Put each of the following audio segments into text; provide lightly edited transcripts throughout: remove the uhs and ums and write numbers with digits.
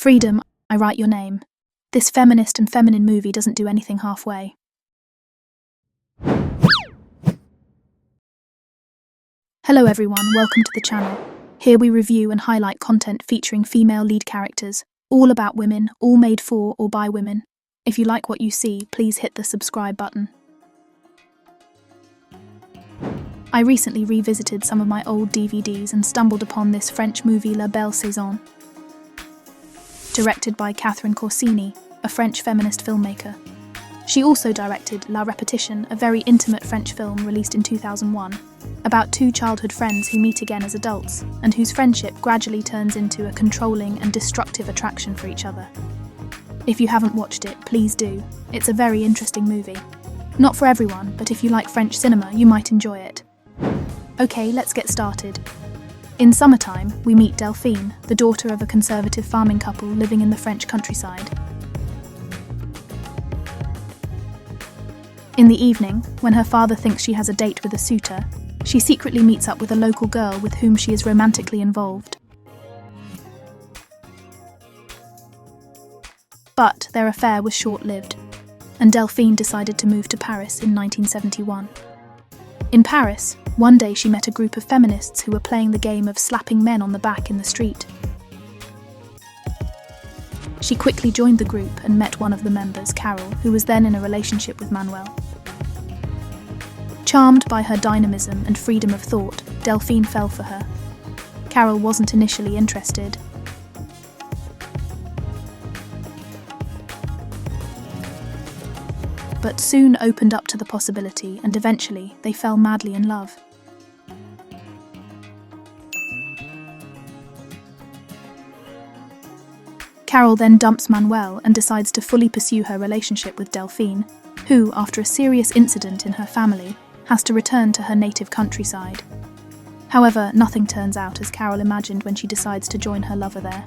Freedom, I write your name. This feminist and feminine movie doesn't do anything halfway. Hello everyone, welcome to the channel. Here we review and highlight content featuring female lead characters, all about women, all made for or by women. If you like what you see, please hit the subscribe button. I recently revisited some of my old DVDs and stumbled upon this French movie La Belle Saison. Directed by Catherine Corsini, a French feminist filmmaker. She also directed La Repetition, a very intimate French film released in 2001, about two childhood friends who meet again as adults, and whose friendship gradually turns into a controlling and destructive attraction for each other. If you haven't watched it, please do. It's a very interesting movie. Not for everyone, but if you like French cinema, you might enjoy it. Okay, let's get started. In summertime, we meet Delphine, the daughter of a conservative farming couple living in the French countryside. In the evening, when her father thinks she has a date with a suitor, she secretly meets up with a local girl with whom she is romantically involved. But their affair was short-lived, and Delphine decided to move to Paris in 1971. In Paris, one day she met a group of feminists who were playing the game of slapping men on the back in the street. She quickly joined the group and met one of the members, Carol, who was then in a relationship with Manuel. Charmed by her dynamism and freedom of thought, Delphine fell for her. Carol wasn't initially interested. But soon opened up to the possibility, and eventually they fell madly in love. Carol then dumps Manuel and decides to fully pursue her relationship with Delphine, who, after a serious incident in her family, has to return to her native countryside. However, nothing turns out as Carol imagined when she decides to join her lover there.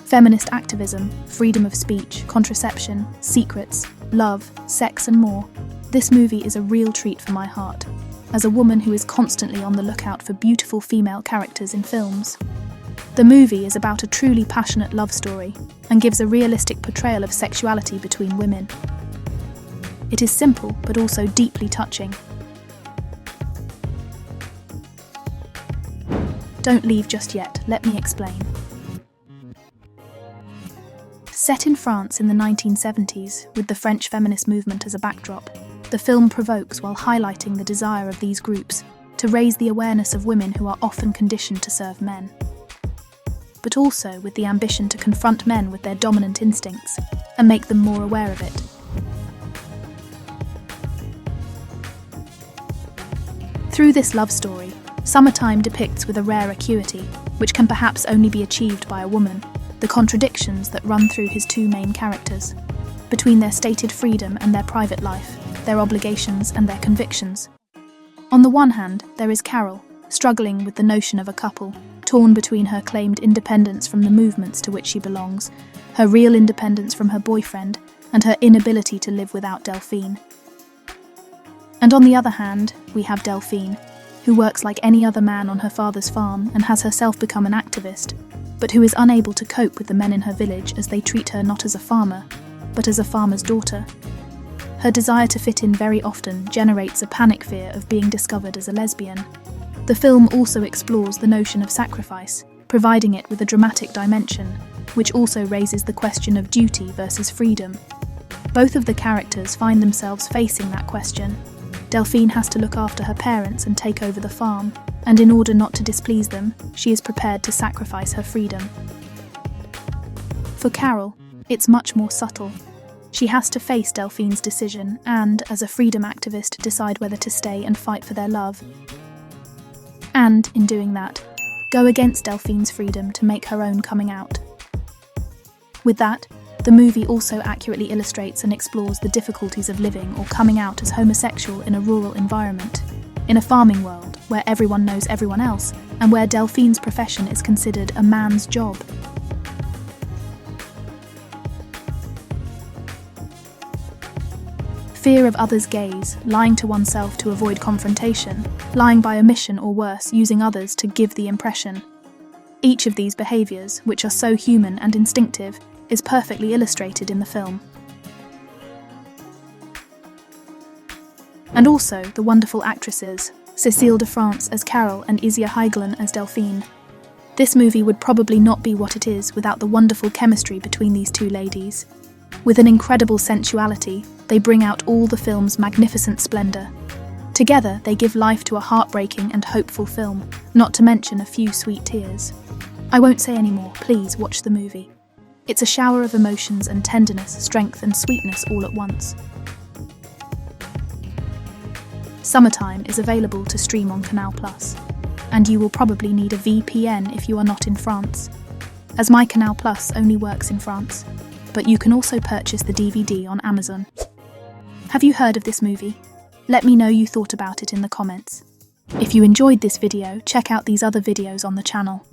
Feminist activism, freedom of speech, contraception, secrets, love, sex and more. This movie is a real treat for my heart, as a woman who is constantly on the lookout for beautiful female characters in films. The movie is about a truly passionate love story and gives a realistic portrayal of sexuality between women. It is simple but also deeply touching. Don't leave just yet, let me explain. Set in France in the 1970s, with the French feminist movement as a backdrop, the film provokes while highlighting the desire of these groups to raise the awareness of women who are often conditioned to serve men, but also with the ambition to confront men with their dominant instincts and make them more aware of it. Through this love story, Summertime depicts with a rare acuity, which can perhaps only be achieved by a woman, the contradictions that run through his two main characters, between their stated freedom and their private life, their obligations and their convictions. On the one hand, there is Carol, struggling with the notion of a couple, torn between her claimed independence from the movements to which she belongs, her real independence from her boyfriend, and her inability to live without Delphine. And on the other hand, we have Delphine, who works like any other man on her father's farm and has herself become an activist, but who is unable to cope with the men in her village as they treat her not as a farmer, but as a farmer's daughter. Her desire to fit in very often generates a panic fear of being discovered as a lesbian. The film also explores the notion of sacrifice, providing it with a dramatic dimension, which also raises the question of duty versus freedom. Both of the characters find themselves facing that question. Delphine has to look after her parents and take over the farm, and in order not to displease them, she is prepared to sacrifice her freedom. For Carol, it's much more subtle. She has to face Delphine's decision and, as a freedom activist, decide whether to stay and fight for their love. And, in doing that, go against Delphine's freedom to make her own coming out. With that, the movie also accurately illustrates and explores the difficulties of living or coming out as homosexual in a rural environment, in a farming world where everyone knows everyone else and where Delphine's profession is considered a man's job. Fear of others' gaze, lying to oneself to avoid confrontation, lying by omission or worse, using others to give the impression. Each of these behaviours, which are so human and instinctive, is perfectly illustrated in the film. And also the wonderful actresses, Cécile de France as Carol and Isia Heiglen as Delphine. This movie would probably not be what it is without the wonderful chemistry between these two ladies. With an incredible sensuality, they bring out all the film's magnificent splendour. Together, they give life to a heartbreaking and hopeful film, not to mention a few sweet tears. I won't say any more, please watch the movie. It's a shower of emotions and tenderness, strength and sweetness all at once. Summertime is available to stream on Canal+, and you will probably need a VPN if you are not in France, as my Canal+ only works in France, but you can also purchase the DVD on Amazon. Have you heard of this movie? Let me know you thought about it in the comments. If you enjoyed this video, check out these other videos on the channel.